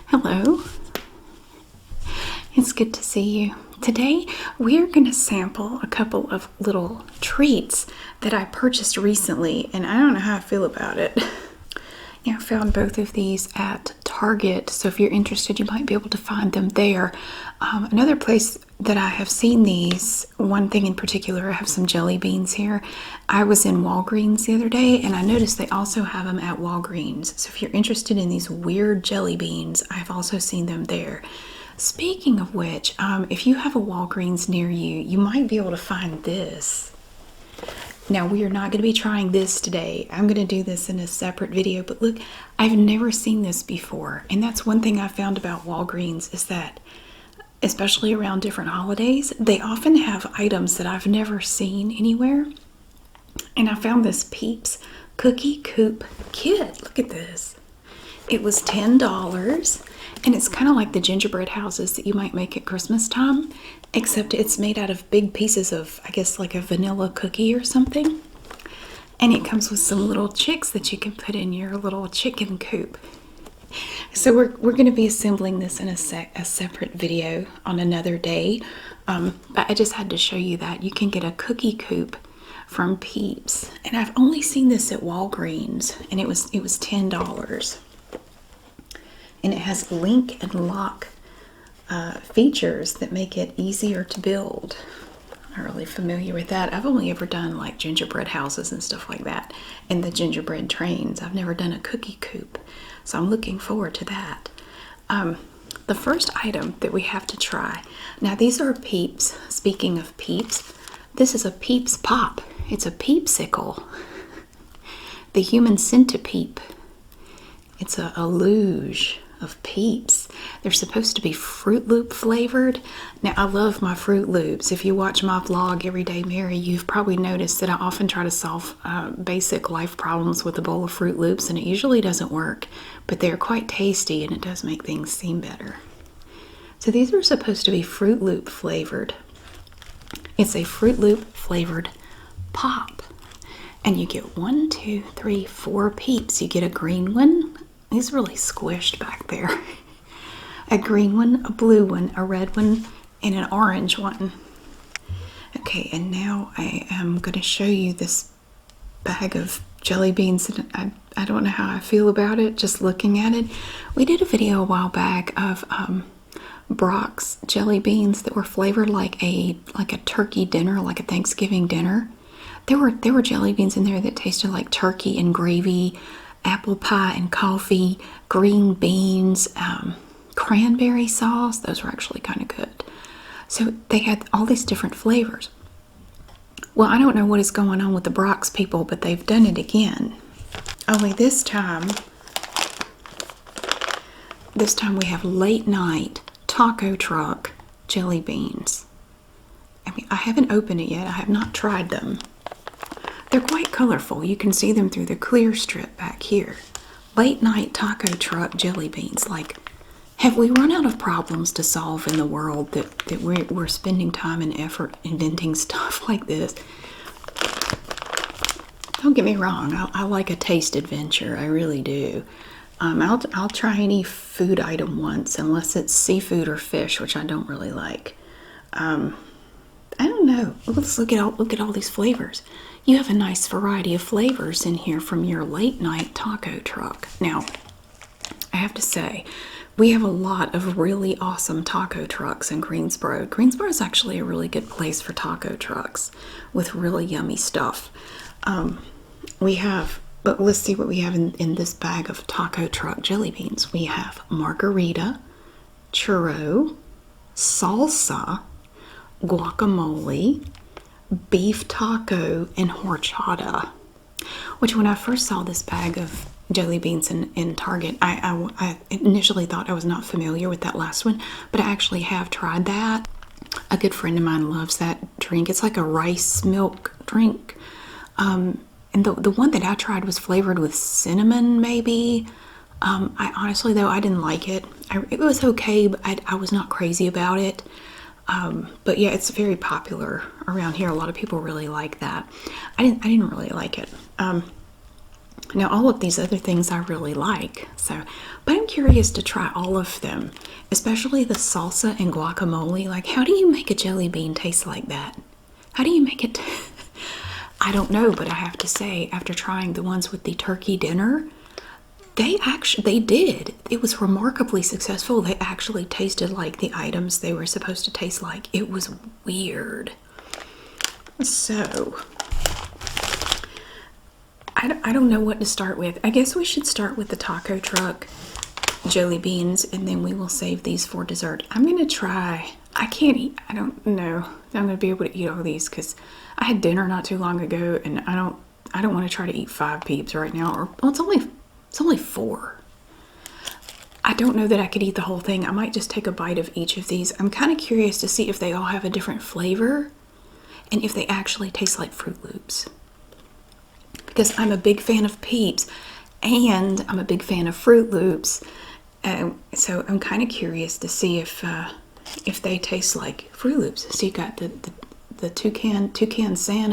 Hello, it's good to see you. Today we're going to sample a couple of little treats that I purchased recently, and I don't know how I feel about it. I found both of these at Target, so if you're interested, you might be able to find them there. Another place that I have seen these, one thing in particular, I have some jelly beans here. I was in Walgreens the other day, and I noticed they also have them at Walgreens. So if you're interested in these weird jelly beans, I've also seen them there. Speaking of which, if you have a Walgreens near you, you might be able to find this. Now, we are not going to be trying this today. I'm going to do this in a separate video, but look, I've never seen this before. And that's one thing I found about Walgreens is that, especially around different holidays, they often have items that I've never seen anywhere. And I found this Peeps Cookie Coop kit. Look at this. It was $10, and it's kind of like the gingerbread houses that you might make at Christmas time, except it's made out of big pieces of, I guess, like a vanilla cookie or something. And it comes with some little chicks that you can put in your little chicken coop. So we're going to be assembling this in a separate video on another day. But I just had to show you that you can get a cookie coop from Peeps, and I've only seen this at Walgreens, and it was $10. And it has link and lock features that make it easier to build. I'm not really familiar with that. I've only ever done like gingerbread houses and stuff like that, and the gingerbread trains. I've never done a cookie coop, so I'm looking forward to that. The first item that we have to try, now these are Peeps. Speaking of Peeps, this is a Peeps Pop. It's a peepsicle. The human centipede. It's a luge of Peeps. They're supposed to be Froot Loop flavored. Now, I love my Froot Loops. If you watch my vlog, Everyday Mary, you've probably noticed that I often try to solve basic life problems with a bowl of Froot Loops, and it usually doesn't work, but they're quite tasty, and it does make things seem better. So these are supposed to be Froot Loop flavored. It's a Froot Loop flavored pop. And you get 1, 2, 3, 4 Peeps. You get a green one. He's really squished back there. A green one, a blue one, a red one, and an orange one. Okay, and now I am going to show you this bag of jelly beans. I don't know how I feel about it, just looking at it. We did a video a while back of Brach's jelly beans that were flavored like a turkey dinner, like a Thanksgiving dinner. There were jelly beans in there that tasted like turkey and gravy, apple pie and coffee, green beans, cranberry sauce. Those were actually kind of good. So they had all these different flavors. Well, I don't know what is going on with the Brach's people, but they've done it again. Only this time we have late night taco truck jelly beans. I mean, I haven't opened it yet. I have not tried them. They're quite colorful. You can see them through the clear strip back here. Late night taco truck jelly beans. Like, have we run out of problems to solve in the world that we're spending time and effort inventing stuff like this? Don't get me wrong. I like a taste adventure. I really do. I'll try any food item once, unless it's seafood or fish, which I don't really like. I don't know. Let's look at all these flavors. You have a nice variety of flavors in here from your late night taco truck. Now, I have to say, we have a lot of really awesome taco trucks in Greensboro. Greensboro is actually a really good place for taco trucks with really yummy stuff. But let's see what we have in this bag of taco truck jelly beans. We have Margarita, Churro, Salsa, Guacamole, beef taco, and horchata. Which, when I first saw this bag of jelly beans in Target, I initially thought I was not familiar with that last one, but I actually have tried that. A good friend of mine loves that drink. It's like a rice milk drink. And the one that I tried was flavored with cinnamon, maybe. I honestly, though, I didn't like it. It was okay, but I was not crazy about it. But yeah, it's very popular around here. A lot of people really like that. I didn't really like it. Now, all of these other things I really like, but I'm curious to try all of them, especially the salsa and guacamole. Like, how do you make a jelly bean taste like that? How do you make it? I don't know, but I have to say, after trying the ones with the turkey dinner, they did. It was remarkably successful. They actually tasted like the items they were supposed to taste like. It was weird. So, I don't know what to start with. I guess we should start with the taco truck jelly beans, and then we will save these for dessert. I'm going to try. I can't eat. I don't know if I'm going to be able to eat all these because I had dinner not too long ago, and I don't want to try to eat 5 Peeps right now. Or well, it's only 4. I don't know that I could eat the whole thing. I might just take a bite of each of these. I'm kind of curious to see if they all have a different flavor and if they actually taste like Froot Loops. Because I'm a big fan of Peeps and I'm a big fan of Froot Loops. So I'm kind of curious to see if they taste like Froot Loops. So you got the toucan Sam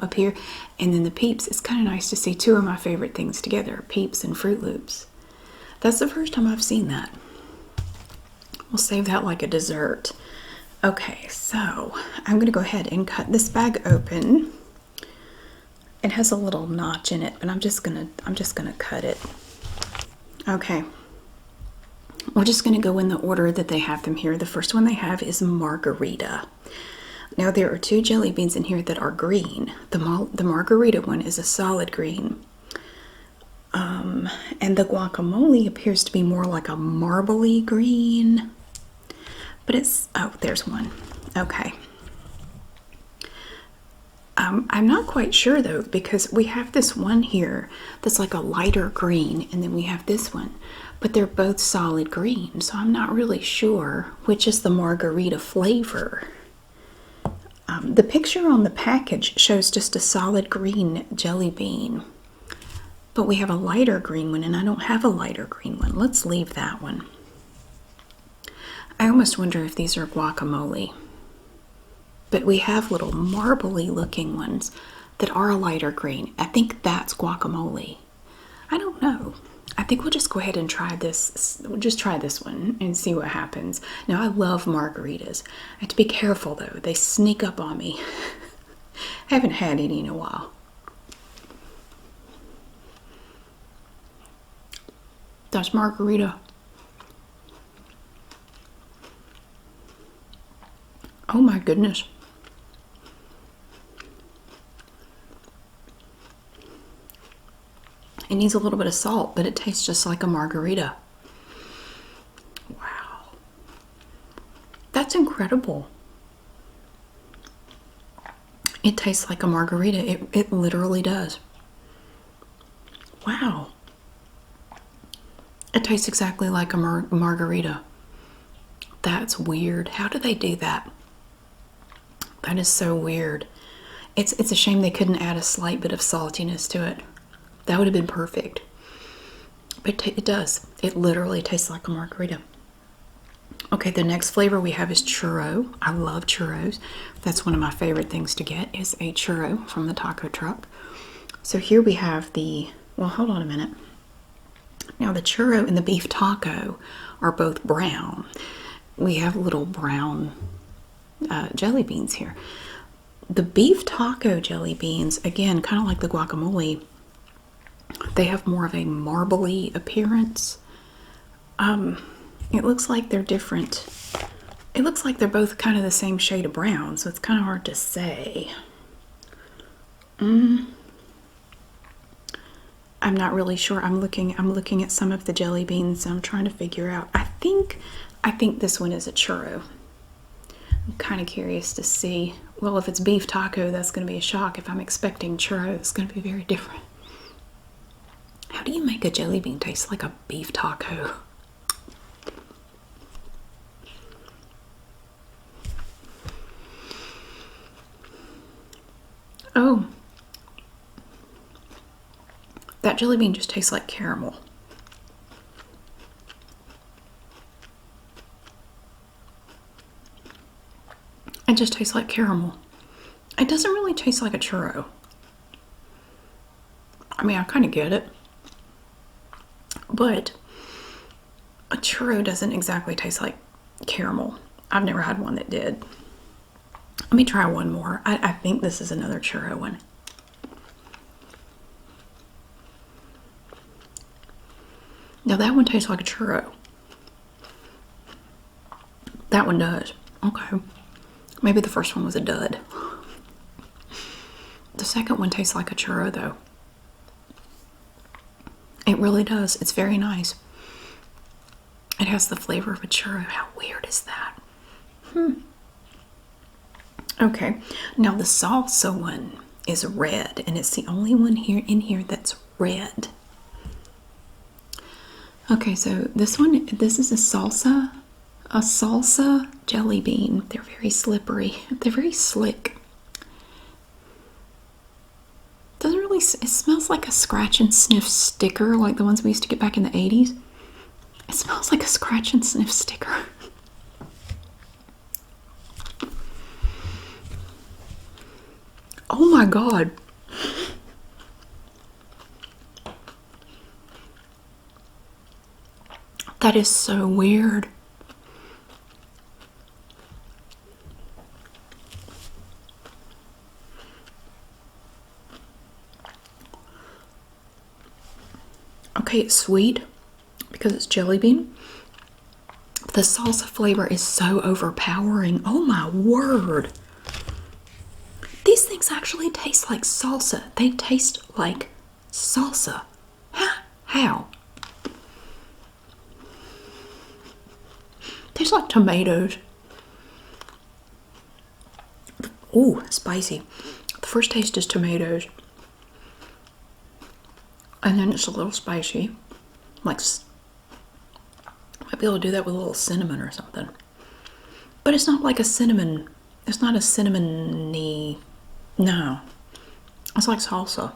up here, and then the Peeps. It's kind of nice to see 2 of my favorite things together, Peeps and Froot Loops. That's the first time I've seen that. We'll save that like a dessert. Okay, so I'm going to go ahead and cut this bag open. It has a little notch in it, but I'm just gonna cut it. Okay. We're just gonna go in the order that they have them here. The first one they have is Margarita. Now there are 2 jelly beans in here that are green. The Margarita one is a solid green. And the guacamole appears to be more like a marbly green. But it's, oh, there's one. Okay. I'm not quite sure though, because we have this one here that's like a lighter green, and then we have this one, but they're both solid green, so I'm not really sure which is the Margarita flavor. The picture on the package shows just a solid green jelly bean, but we have a lighter green one, and I don't have a lighter green one. Let's leave that one. I almost wonder if these are guacamole. But we have little marbly looking ones that are a lighter green. I think that's guacamole. I don't know. I think we'll just go ahead and try this. We'll just try this one and see what happens. Now, I love margaritas. I have to be careful though. They sneak up on me. I haven't had any in a while. That's margarita. Oh my goodness. It needs a little bit of salt, but it tastes just like a margarita. Wow. That's incredible. It tastes like a margarita. It literally does. Wow. It tastes exactly like a margarita. That's weird. How do they do that? That is so weird. It's a shame they couldn't add a slight bit of saltiness to it. That would have been perfect. But it does. It literally tastes like a margarita. Okay, the next flavor we have is churro. I love churros. That's one of my favorite things to get, is a churro from the taco truck. So here we have the, well, hold on a minute. Now the churro and the beef taco are both brown. We have little brown jelly beans here. The beef taco jelly beans, again, kind of like the guacamole, they have more of a marbly appearance. It looks like they're different. It looks like they're both kind of the same shade of brown, so it's kind of hard to say. I'm not really sure. I'm looking at some of the jelly beans. I'm trying to figure out. I think this one is a churro. I'm kind of curious to see. Well, if it's beef taco, that's going to be a shock. If I'm expecting churro, it's going to be very different. How do you make a jelly bean taste like a beef taco? Oh. That jelly bean just tastes like caramel. It just tastes like caramel. It doesn't really taste like a churro. mean, I kind of get it. But a churro doesn't exactly taste like caramel. I've never had one that did. Let me try one more. I think this is another churro one. Now that one tastes like a churro. That one does. Okay. Maybe the first one was a dud. The second one tastes like a churro though. It really does. It's very nice. It has the flavor of a churro. How weird is that? Okay, now the salsa one is red, and it's the only one here in here that's red. Okay, so this is a salsa jelly bean. They're very slippery. They're very slick. Doesn't really, it smells like a scratch and sniff sticker, like the ones we used to get back in the 80s. It smells like a scratch and sniff sticker. Oh my God. That is so weird. Okay, it's sweet because it's jelly bean. The salsa flavor is so overpowering. Oh my word. These things actually taste like salsa. They taste like salsa. How? Tastes like tomatoes. Ooh, spicy. The first taste is tomatoes. And then it's a little spicy. Like, might be able to do that with a little cinnamon or something. But it's not like a cinnamon. It's not a cinnamony. No. It's like salsa.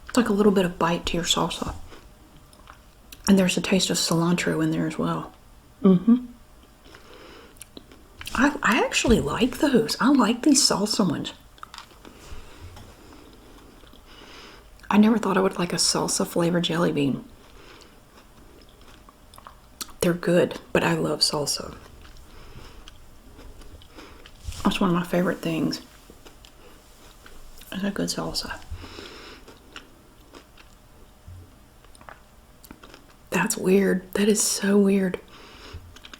It's like a little bit of bite to your salsa. And there's a taste of cilantro in there as well. I actually like those. I like these salsa ones. I never thought I would like a salsa flavored jelly bean. They're good, but I love salsa. That's one of my favorite things. It's a good salsa. That's weird. That is so weird.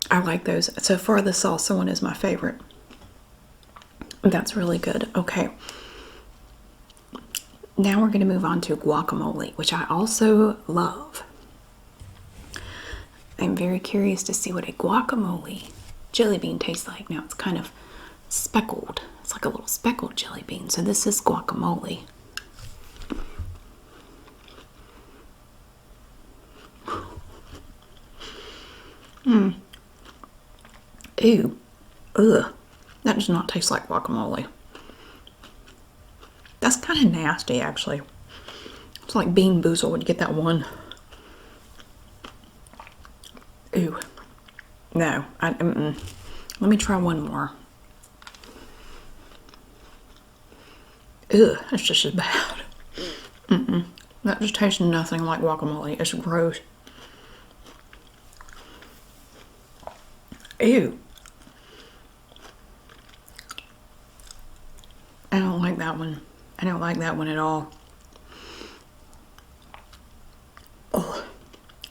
I like those. So far, the salsa one is my favorite. That's really good. Okay. Now we're going to move on to guacamole, which I also love. I'm very curious to see what a guacamole jelly bean tastes like. Now it's kind of speckled. It's like a little speckled jelly bean. So this is guacamole. Ew. Ugh. That does not taste like guacamole. That's kind of nasty, actually. It's like Bean Boozled when you get that one. Ew. No. Let me try one more. Ugh. That's just as bad. That just tastes nothing like guacamole. It's gross. Ew. I don't like that one. I don't like that one at all. Oh,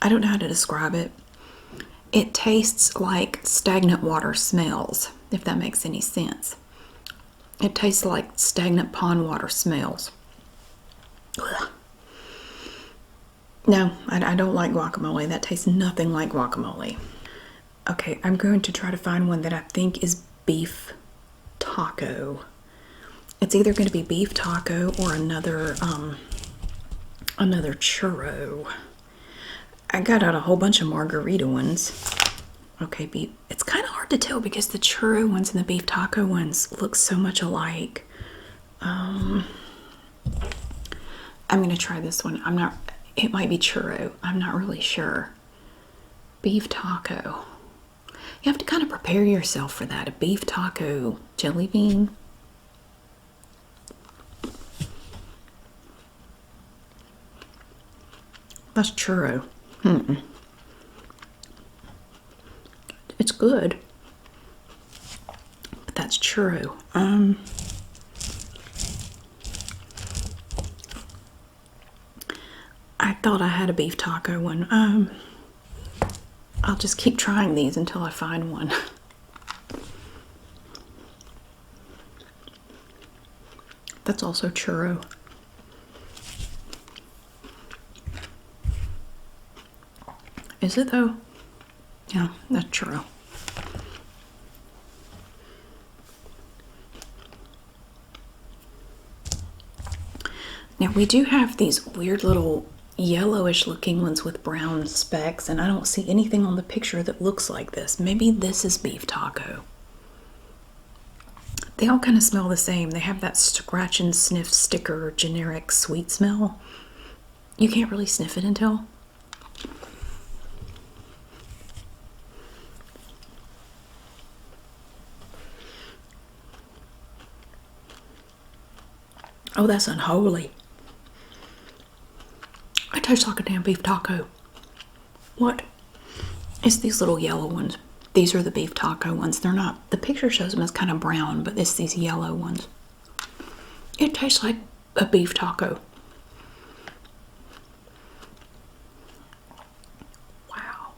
I don't know how to describe it. It tastes like stagnant water smells, if that makes any sense. It tastes like stagnant pond water smells. Ugh. No, I don't like guacamole. That tastes nothing like guacamole. Okay, I'm going to try to find one that I think is beef taco. It's either going to be beef taco or another churro. I got out a whole bunch of margarita ones. Okay, beef. It's kind of hard to tell because the churro ones and the beef taco ones look so much alike. I'm going to try this one. It might be churro. I'm not really sure. Beef taco. You have to kind of prepare yourself for that. A beef taco jelly bean. That's churro. It's good. But that's churro. I thought I had a beef taco one. I'll just keep trying these until I find one. That's also churro. Is it though? Yeah, that's churro. Now we do have these weird little yellowish looking ones with brown specks, and I don't see anything on the picture that looks like this. Maybe this is beef taco. They all kind of smell the same. They have that scratch and sniff sticker generic sweet smell. You can't really sniff it until. Oh, that's unholy. It tastes like a damn beef taco. What? It's these little yellow ones. These are the beef taco ones. They're not, the picture shows them as kind of brown, but it's these yellow ones. It tastes like a beef taco. Wow.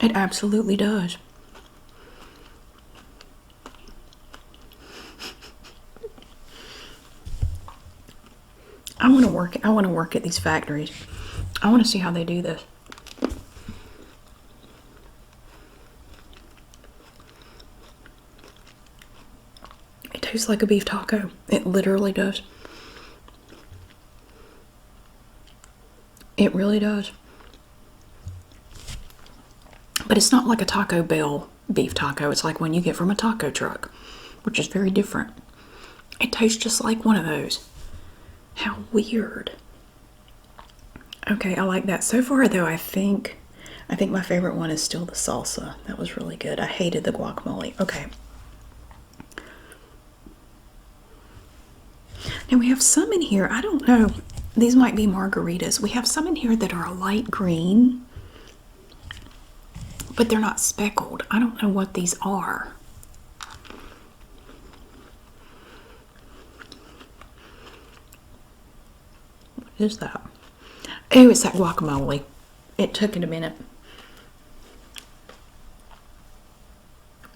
It absolutely does. I want to work at these factories. I want to see how they do this. It tastes like a beef taco. It literally does. It really does. But it's not like a Taco Bell beef taco. It's like one you get from a taco truck, which is very different. It tastes just like one of those. How weird. Okay, I like that. So far though, I think my favorite one is still the salsa. That was really good. I hated the guacamole. Okay. Now we have some in here. I don't know. These might be margaritas. We have some in here that are a light green, but they're not speckled. I don't know what these are. What is that? Oh, it's that guacamole. It took it a minute.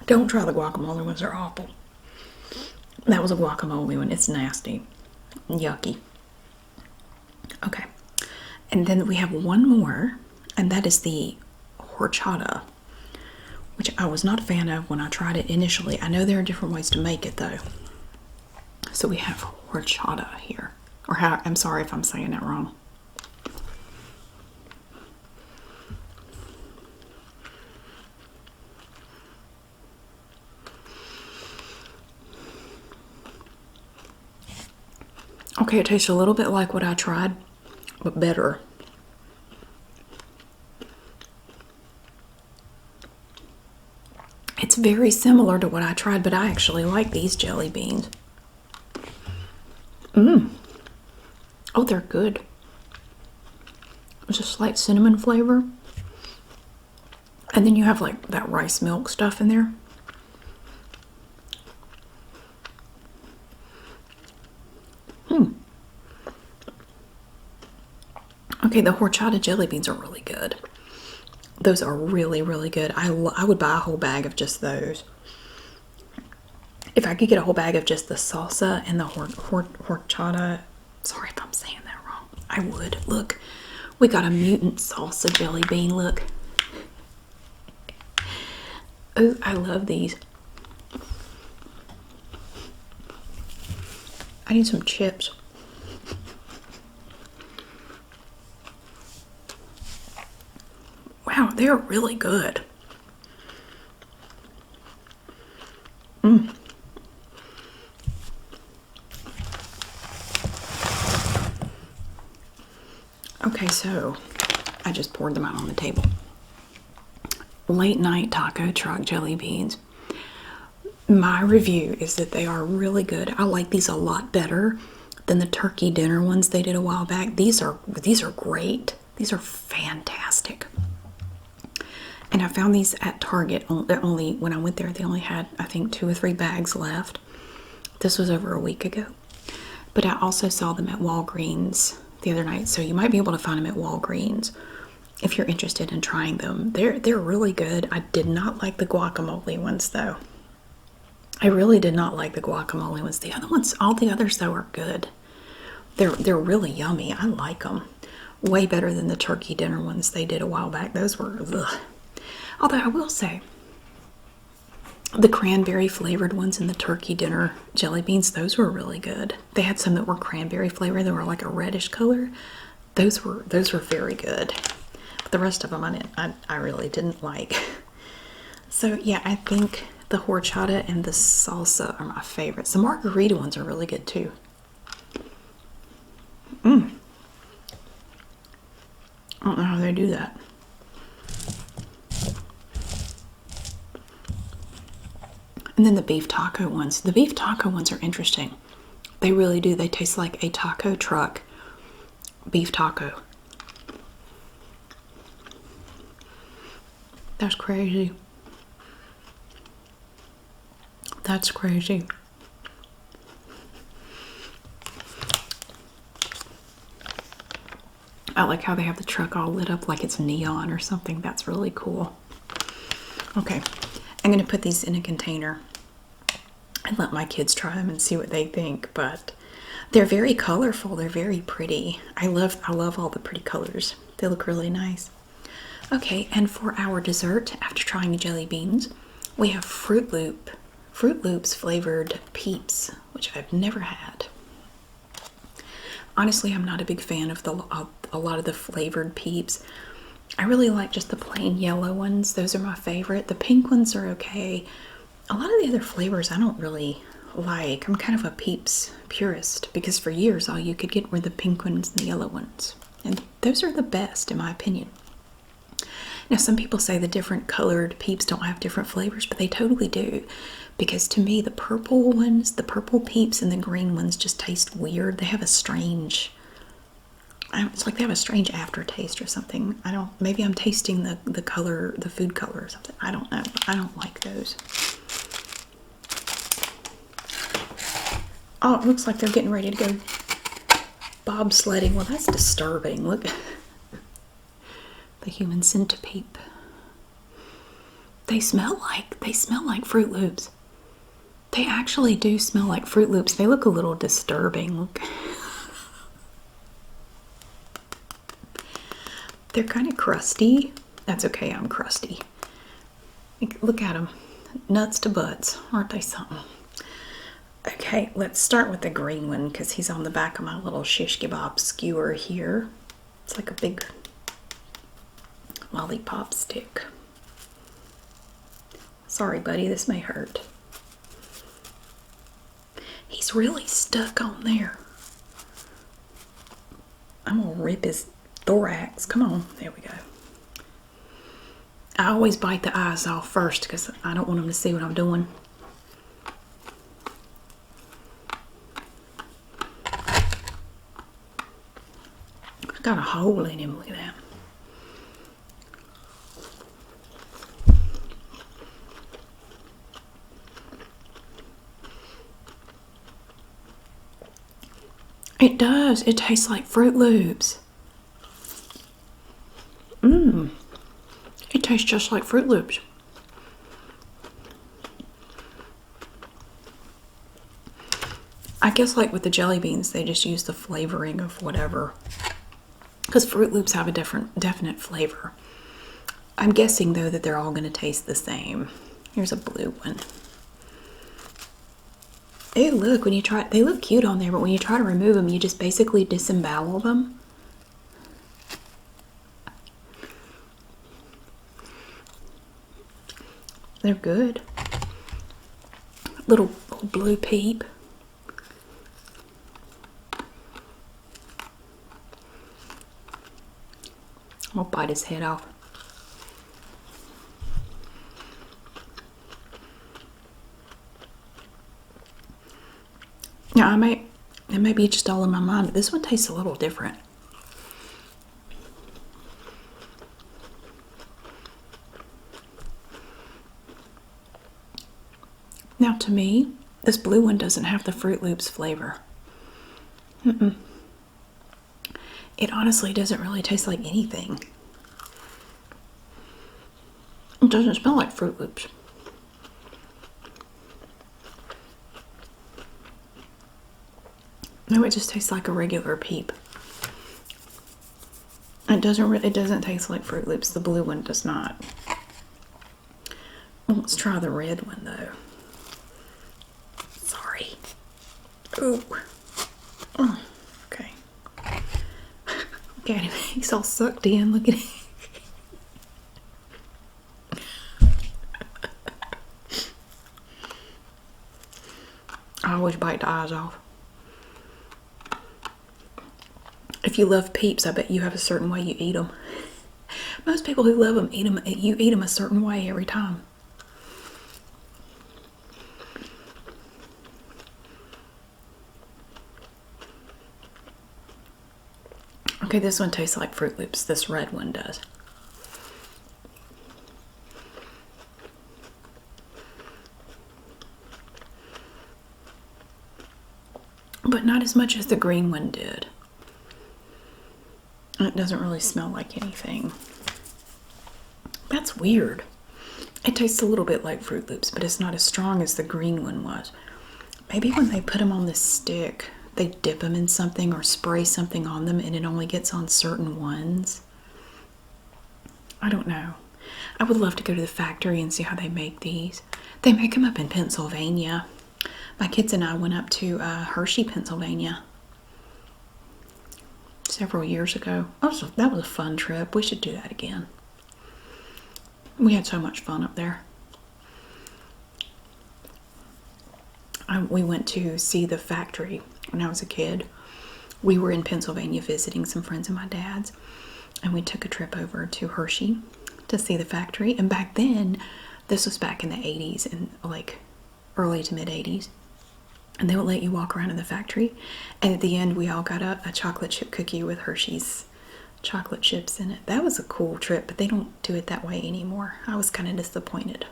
Don't try the guacamole ones, they're awful. That was a guacamole one. It's nasty. Yucky. Okay. And then we have one more, and that is the horchata, which I was not a fan of when I tried it initially. I know there are different ways to make it though. So we have horchata here. Or how, I'm sorry if I'm saying that wrong. Okay, it tastes a little bit like what I tried, but better. It's very similar to what I tried, but I actually like these jelly beans. Oh, they're good. There's a slight cinnamon flavor. And then you have like that rice milk stuff in there. Okay, the horchata jelly beans are really good. Those are really, really good. I would buy a whole bag of just those. If I could get a whole bag of just the salsa and the horchata, sorry if I'm saying that wrong, I would. Look, we got a mutant salsa jelly bean, look. Oh, I love these. I need some chips. Wow, they're really good. Okay, so I just poured them out on the table. Late night taco truck jelly beans. My review is that they are really good. I like these a lot better than the turkey dinner ones they did a while back. These are great. These are fantastic. And I found these at Target. Only when I went there, they only had, I think, 2 or 3 bags left. This was over a week ago. But I also saw them at Walgreens the other night, so you might be able to find them at Walgreens if you're interested in trying them. They're really good. I did not like the guacamole ones though. I really did not like the guacamole ones. The other ones, all the others though, are good. They're really yummy. I like them way better than the turkey dinner ones they did a while back. Those were ugh. Although I will say, the cranberry flavored ones in the turkey dinner jelly beans, those were really good. They had some that were cranberry flavored. They were like a reddish color. Those were very good. But the rest of them I really didn't like. So yeah, I think the horchata and the salsa are my favorites. The margarita ones are really good too. I don't know how they do that. And then the beef taco ones. The beef taco ones are interesting. They really do. They taste like a taco truck beef taco. That's crazy. That's crazy. I like how they have the truck all lit up like it's neon or something. That's really cool. Okay, I'm going to put these in a container and let my kids try them and see what they think. But they're very colorful. They're very pretty. I love all the pretty colors. They look really nice. Okay, and for our dessert, after trying the jelly beans, we have Froot Loops flavored Peeps, which I've never had. Honestly, I'm not a big fan of a lot of the flavored Peeps. I really like just the plain yellow ones. Those are my favorite. The pink ones are okay. A lot of the other flavors I don't really like. I'm kind of a Peeps purist because for years all you could get were the pink ones and the yellow ones. And those are the best in my opinion. Now some people say the different colored Peeps don't have different flavors, but they totally do. Because to me the purple ones, the purple Peeps and the green ones just taste weird. They have a strange, it's like they have a strange aftertaste or something. Maybe I'm tasting the color, the food color or something. I don't know. I don't like those. Oh, it looks like they're getting ready to go bobsledding. Well, that's disturbing. Look. The human centipede. They smell like Froot Loops. They actually do smell like Froot Loops. They look a little disturbing. Look. They're kind of crusty. That's okay, I'm crusty. Look at them. Nuts to butts. Aren't they something? Okay, let's start with the green one because he's on the back of my little shish kebab skewer here. It's like a big lollipop stick. Sorry, buddy, this may hurt. He's really stuck on there. I'm gonna rip his thorax. Come on, there we go. I always bite the eyes off first because I don't want him to see what I'm doing. Got a hole in him, look at that. It does. It tastes like Froot Loops. It tastes just like Froot Loops. I guess like with the jelly beans, they just use the flavoring of whatever. Because Froot Loops have a definite flavor. I'm guessing though that they're all going to taste the same. Here's a blue one. Hey, look, when you try, they look cute on there, but when you try to remove them, you just basically disembowel them. They're good. Little blue peep. I'll bite his head off. Now, it And maybe it's just all in my mind, but this one tastes a little different. Now to me, this blue one doesn't have the Froot Loops flavor. It honestly doesn't really taste like anything. It doesn't smell like Froot Loops. No, it just tastes like a regular Peep. It doesn't taste like Froot Loops. The blue one does not. Let's try the red one though. Sorry. Ooh. Oh, okay. Okay, he's all sucked in. Look at him. I always bite the eyes off. If you love Peeps, I bet you have a certain way you eat them. Most people who love them, you eat them a certain way every time. Okay, this one tastes like Froot Loops. This red one does. But not as much as the green one did. It doesn't really smell like anything. That's weird. It tastes a little bit like Froot Loops, but it's not as strong as the green one was. Maybe when they put them on this stick, they dip them in something or spray something on them and it only gets on certain ones. I don't know. I would love to go to the factory and see how they make these. They make them up in Pennsylvania. My kids and I went up to Hershey, Pennsylvania several years ago. That was a fun trip. We should do that again. We had so much fun up there. We went to see the factory when I was a kid. We were in Pennsylvania visiting some friends of my dad's, and we took a trip over to Hershey to see the factory. And back then, this was back in the 80s and like early to mid 80s. And they would let you walk around in the factory. And at the end, we all got a chocolate chip cookie with Hershey's chocolate chips in it. That was a cool trip, but they don't do it that way anymore. I was kind of disappointed.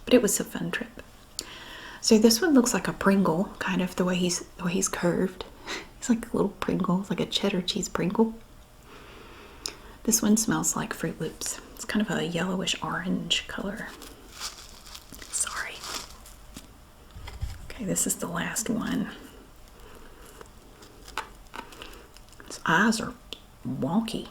But it was a fun trip. So this one looks like a Pringle, kind of the way he's curved. It's like a little Pringle. It's like a cheddar cheese Pringle. This one smells like Froot Loops. It's kind of a yellowish orange color. Sorry. Okay, this is the last one. His eyes are wonky.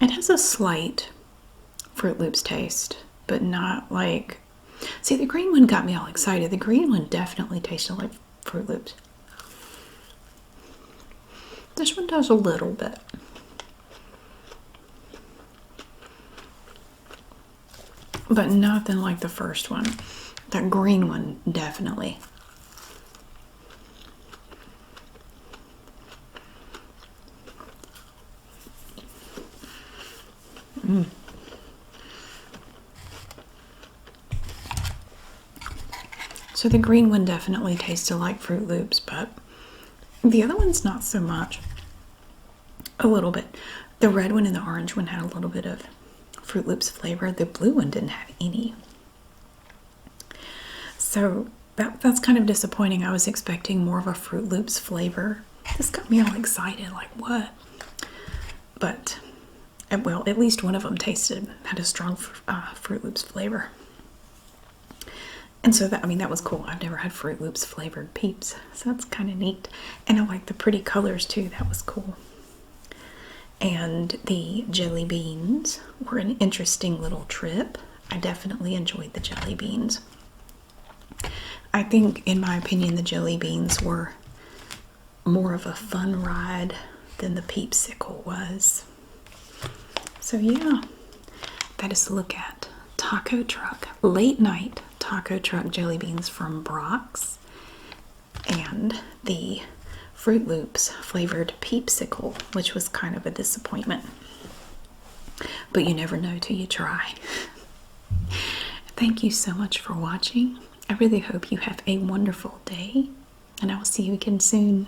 It has a slight Froot Loops taste, but not like... See, the green one got me all excited. The green one definitely tasted like Froot Loops. This one does a little bit. But nothing like the first one. That green one, definitely. So the green one definitely tasted like Froot Loops, but the other one's not so much. A little bit. The red one and the orange one had a little bit of Froot Loops flavor. The blue one didn't have any. So that's kind of disappointing. I was expecting more of a Froot Loops flavor. This got me all excited, like what? But, well, at least one of them had a strong Froot Loops flavor. And so that was cool. I've never had Froot Loops flavored Peeps, so that's kind of neat. And I like the pretty colors too. That was cool. And the jelly beans were an interesting little trip. I definitely enjoyed the jelly beans. I think, in my opinion, the jelly beans were more of a fun ride than the Peepsicle was. So yeah, that is a look at Taco Truck, late night Taco Truck jelly beans from Brach's, and the Froot Loops flavored Peepsicle, which was kind of a disappointment. But you never know till you try. Thank you so much for watching. I really hope you have a wonderful day, and I will see you again soon.